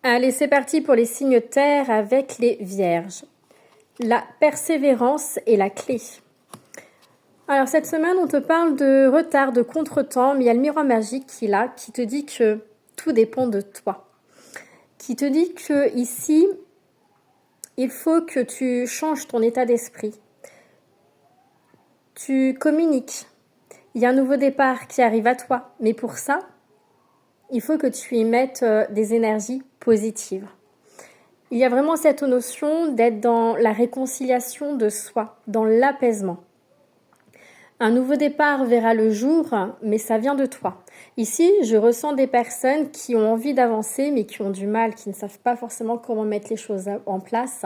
Allez, c'est parti pour les signes terre avec les vierges. La persévérance est la clé. Alors cette semaine, on te parle de retard, de contretemps, mais il y a le miroir magique qui est là, qui te dit que tout dépend de toi. Qui te dit que ici, il faut que tu changes ton état d'esprit. Tu communiques. Il y a un nouveau départ qui arrive à toi, mais pour ça, il faut que tu y mettes des énergies positives. Il y a vraiment cette notion d'être dans la réconciliation de soi, dans l'apaisement. Un nouveau départ verra le jour, mais ça vient de toi. Ici, je ressens des personnes qui ont envie d'avancer, mais qui ont du mal, qui ne savent pas forcément comment mettre les choses en place.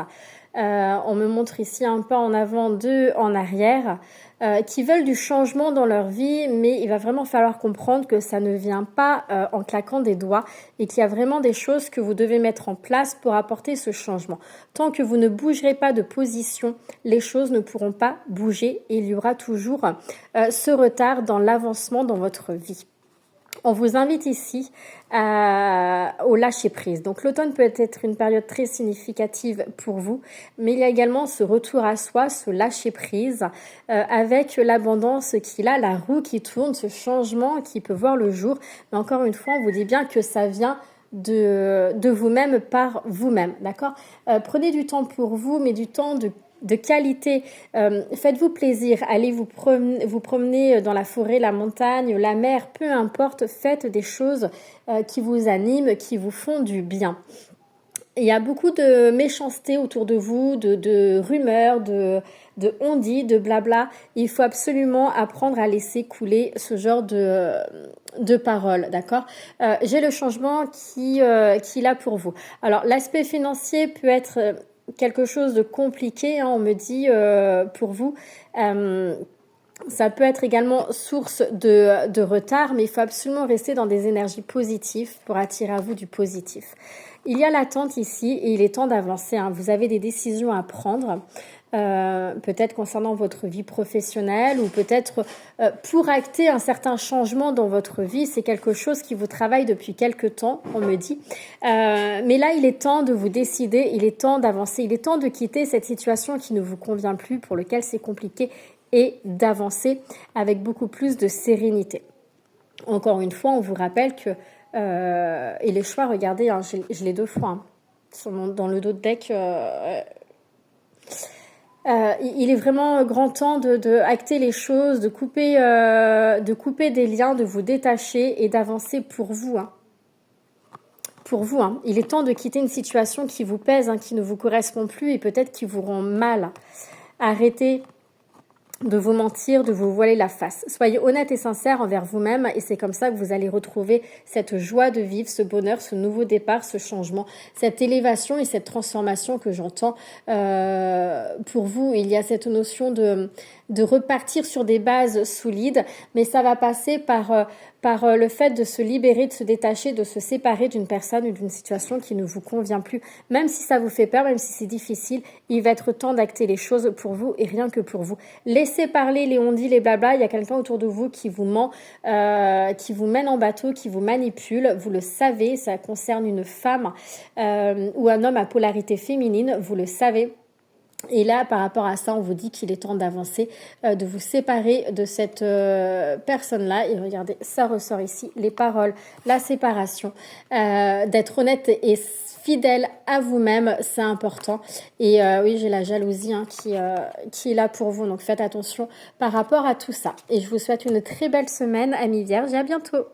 On me montre ici un pas en avant, deux en arrière, qui veulent du changement dans leur vie, mais il va vraiment falloir comprendre que ça ne vient pas en claquant des doigts et qu'il y a vraiment des choses que vous devez mettre en place pour apporter ce changement. Tant que vous ne bougerez pas de position, les choses ne pourront pas bouger et il y aura toujours ce retard dans l'avancement dans votre vie. On vous invite ici au lâcher-prise. Donc l'automne peut être une période très significative pour vous, mais il y a également ce retour à soi, ce lâcher-prise avec l'abondance qu'il a, la roue qui tourne, ce changement qui peut voir le jour. Mais encore une fois, on vous dit bien que ça vient de vous-même par vous-même, d'accord ? Prenez du temps pour vous, mais du temps de qualité. Faites-vous plaisir, allez vous promener dans la forêt, la montagne, la mer, peu importe, faites des choses qui vous animent, qui vous font du bien. Il y a beaucoup de méchanceté autour de vous, de rumeurs, de on-dit, de blabla. Il faut absolument apprendre à laisser couler ce genre de paroles, d'accord ? J'ai le changement qui est là pour vous. Alors, l'aspect financier peut être quelque chose de compliqué, on me dit, pour vous. Ça peut être également source de retard, mais il faut absolument rester dans des énergies positives pour attirer à vous du positif. Il y a l'attente ici et il est temps d'avancer. Vous avez des décisions à prendre, peut-être concernant votre vie professionnelle ou peut-être pour acter un certain changement dans votre vie. C'est quelque chose qui vous travaille depuis quelque temps, on me dit. Mais là, il est temps de vous décider, il est temps d'avancer, il est temps de quitter cette situation qui ne vous convient plus, pour laquelle c'est compliqué, et d'avancer avec beaucoup plus de sérénité. Encore une fois, on vous rappelle que et les choix, regardez, je l'ai deux fois dans le dos de deck. Il est vraiment grand temps de acter les choses, de couper des liens, de vous détacher et d'avancer pour vous. Pour vous, il est temps de quitter une situation qui vous pèse, qui ne vous correspond plus et peut-être qui vous rend mal. Arrêtez de vous mentir, de vous voiler la face. Soyez honnête et sincère envers vous-même et c'est comme ça que vous allez retrouver cette joie de vivre, ce bonheur, ce nouveau départ, ce changement, cette élévation et cette transformation que j'entends. Pour vous, il y a cette notion de repartir sur des bases solides, mais ça va passer par le fait de se libérer, de se détacher, de se séparer d'une personne ou d'une situation qui ne vous convient plus. Même si ça vous fait peur, même si c'est difficile, il va être temps d'acter les choses pour vous et rien que pour vous. Laissez parler les on-dit, les blabla. Il y a quelqu'un autour de vous qui vous ment, qui vous mène en bateau, qui vous manipule. Vous le savez, ça concerne une femme ou un homme à polarité féminine. Vous le savez. Et là, par rapport à ça, on vous dit qu'il est temps d'avancer, de vous séparer de cette personne-là. Et regardez, ça ressort ici, les paroles, la séparation, d'être honnête et fidèle à vous-même, c'est important. Et oui, j'ai la jalousie qui est là pour vous, donc faites attention par rapport à tout ça. Et je vous souhaite une très belle semaine, amis Vierges, et à bientôt.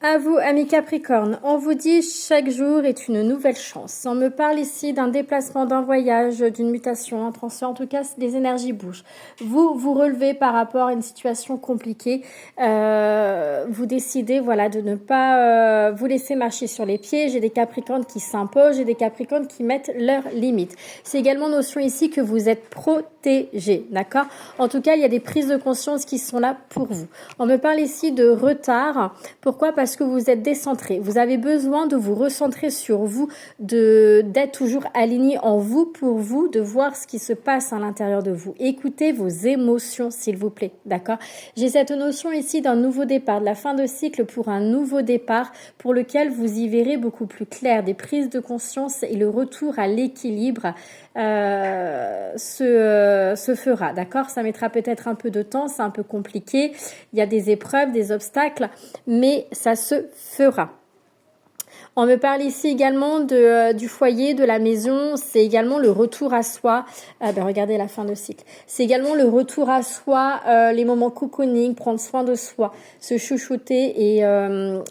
À vous, amis Capricorne, on vous dit chaque jour est une nouvelle chance. On me parle ici d'un déplacement, d'un voyage, d'une mutation, un transfert. En tout cas, les énergies bougent. Vous vous relevez par rapport à une situation compliquée. Vous décidez, de ne pas vous laisser marcher sur les pieds. J'ai des Capricornes qui s'imposent, j'ai des Capricornes qui mettent leurs limites. C'est également notion ici que vous êtes protégés, d'accord ? En tout cas, il y a des prises de conscience qui sont là pour vous. On me parle ici de retard. Pourquoi ? Parce parce que vous êtes décentré. Vous avez besoin de vous recentrer sur vous, d'être toujours aligné en vous pour vous, de voir ce qui se passe à l'intérieur de vous. Écoutez vos émotions, s'il vous plaît, d'accord? J'ai cette notion ici d'un nouveau départ, de la fin de cycle pour un nouveau départ pour lequel vous y verrez beaucoup plus clair, des prises de conscience et le retour à l'équilibre se fera, d'accord? Ça mettra peut-être un peu de temps, c'est un peu compliqué, il y a des épreuves, des obstacles, mais ça se fera. On me parle ici également du foyer, de la maison. C'est également le retour à soi. Regardez la fin de cycle. C'est également le retour à soi, les moments cocooning, prendre soin de soi, se chouchouter et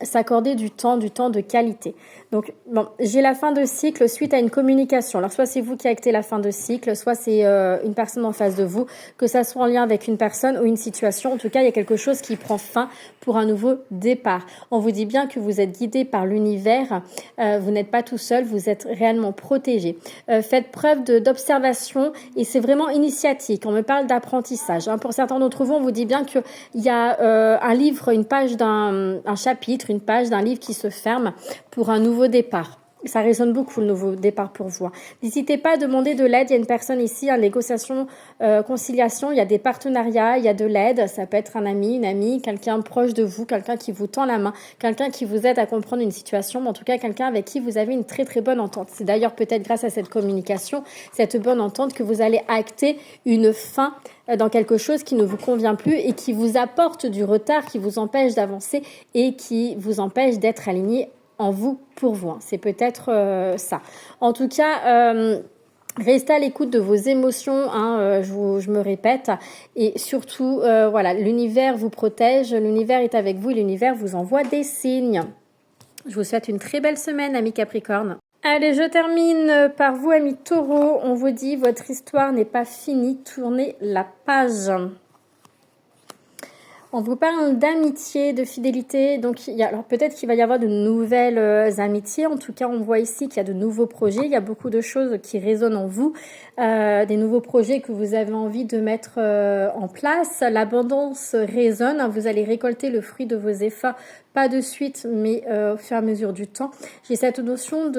s'accorder du temps de qualité. Donc, bon, j'ai la fin de cycle suite à une communication. Alors, soit c'est vous qui actez la fin de cycle, soit c'est une personne en face de vous, que ça soit en lien avec une personne ou une situation. En tout cas, il y a quelque chose qui prend fin pour un nouveau départ. On vous dit bien que vous êtes guidé par l'univers. Vous n'êtes pas tout seul, vous êtes réellement protégé. Faites preuve d'observation et c'est vraiment initiatique. On me parle d'apprentissage. Pour certains d'entre vous, on vous dit bien qu'il y a un livre, une page un chapitre, une page d'un livre qui se ferme pour un nouveau départ. Ça résonne beaucoup, le nouveau départ pour vous. N'hésitez pas à demander de l'aide. Il y a une personne ici, en négociation, conciliation. Il y a des partenariats, il y a de l'aide. Ça peut être un ami, une amie, quelqu'un proche de vous, quelqu'un qui vous tend la main, quelqu'un qui vous aide à comprendre une situation, mais en tout cas, quelqu'un avec qui vous avez une très, très bonne entente. C'est d'ailleurs peut-être grâce à cette communication, cette bonne entente, que vous allez acter une fin dans quelque chose qui ne vous convient plus et qui vous apporte du retard, qui vous empêche d'avancer et qui vous empêche d'être aligné en vous pour vous. C'est peut-être ça. En tout cas, restez à l'écoute de vos émotions, je me répète. Et surtout, voilà, l'univers vous protège, l'univers est avec vous et l'univers vous envoie des signes. Je vous souhaite une très belle semaine, amis Capricorne. Allez, je termine par vous, amis Taureau. On vous dit, votre histoire n'est pas finie, tournez la page. On vous parle d'amitié, de fidélité. Donc, alors peut-être qu'il va y avoir de nouvelles amitiés. En tout cas, on voit ici qu'il y a de nouveaux projets. Il y a beaucoup de choses qui résonnent en vous. Des nouveaux projets que vous avez envie de mettre en place. L'abondance résonne. Vous allez récolter le fruit de vos efforts. Pas de suite, mais au fur et à mesure du temps. J'ai cette notion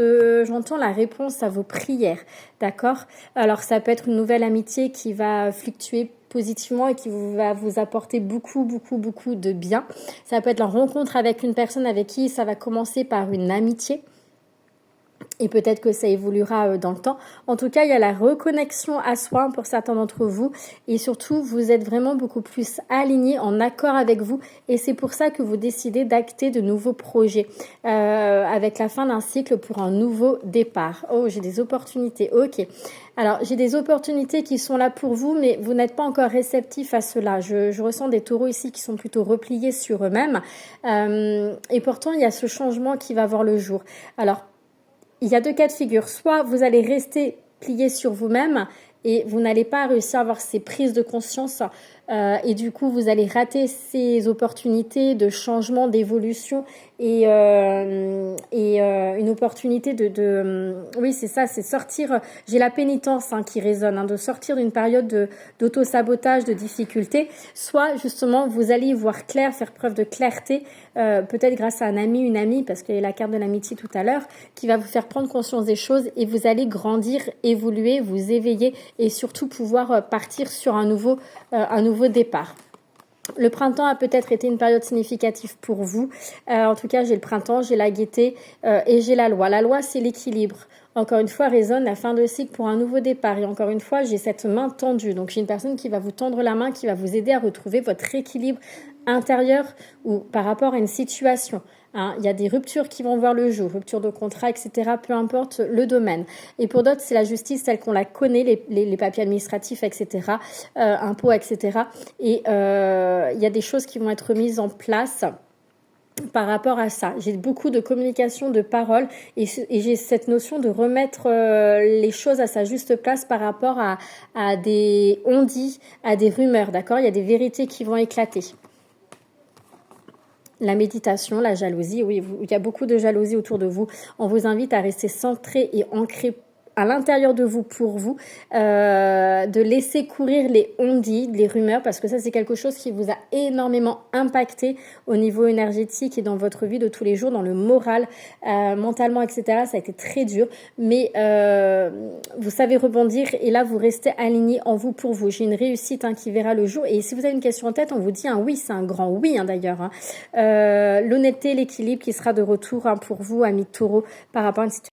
j'entends la réponse à vos prières. D'accord? Alors, ça peut être une nouvelle amitié qui va fluctuer positivement et qui va vous apporter beaucoup de bien. Ça peut être la rencontre avec une personne avec qui ça va commencer par une amitié. Et peut-être que ça évoluera dans le temps. En tout cas, il y a la reconnexion à soi pour certains d'entre vous. Et surtout, vous êtes vraiment beaucoup plus alignés, en accord avec vous. Et c'est pour ça que vous décidez d'acter de nouveaux projets. Avec la fin d'un cycle pour un nouveau départ. Oh, j'ai des opportunités. Ok. Alors, j'ai des opportunités qui sont là pour vous, mais vous n'êtes pas encore réceptif à cela. Je ressens des taureaux ici qui sont plutôt repliés sur eux-mêmes. Et pourtant, il y a ce changement qui va voir le jour. Alors, il y a deux cas de figure. Soit vous allez rester plié sur vous-même et vous n'allez pas réussir à avoir ces prises de conscience et du coup, vous allez rater ces opportunités de changement, d'évolution et une opportunité oui, c'est ça, c'est sortir. J'ai la pénitence qui résonne, de sortir d'une période d'auto-sabotage, de difficulté. Soit justement, vous allez y voir clair, faire preuve de clarté, peut-être grâce à un ami, une amie, parce qu'il y a la carte de l'amitié tout à l'heure, qui va vous faire prendre conscience des choses et vous allez grandir, évoluer, vous éveiller et surtout pouvoir partir sur un nouveau départ. Le printemps a peut-être été une période significative pour vous. En tout cas, j'ai le printemps, j'ai la gaieté et j'ai la loi. La loi, c'est l'équilibre. Encore une fois, résonne la fin de cycle pour un nouveau départ. Et encore une fois, j'ai cette main tendue. Donc, j'ai une personne qui va vous tendre la main, qui va vous aider à retrouver votre équilibre intérieur ou par rapport à une situation. Il y a des ruptures qui vont voir le jour, rupture de contrat, etc. Peu importe le domaine. Et pour d'autres, c'est la justice telle qu'on la connaît, les papiers administratifs, etc., impôts, etc. Et il y a des choses qui vont être mises en place par rapport à ça. J'ai beaucoup de communication, de paroles et j'ai cette notion de remettre les choses à sa juste place par rapport à des on-dit, à des rumeurs, d'accord? Il y a des vérités qui vont éclater. La méditation, la jalousie, oui, il y a beaucoup de jalousie autour de vous. On vous invite à rester centré et ancré à l'intérieur de vous pour vous, de laisser courir les on-dit, les rumeurs, parce que ça c'est quelque chose qui vous a énormément impacté au niveau énergétique et dans votre vie de tous les jours, dans le moral, mentalement, etc. Ça a été très dur, mais vous savez rebondir et là vous restez aligné en vous pour vous. J'ai une réussite qui verra le jour, et si vous avez une question en tête, on vous dit un oui, c'est un grand oui d'ailleurs. L'honnêteté, l'équilibre qui sera de retour pour vous, amis Taureau, par rapport à une situation.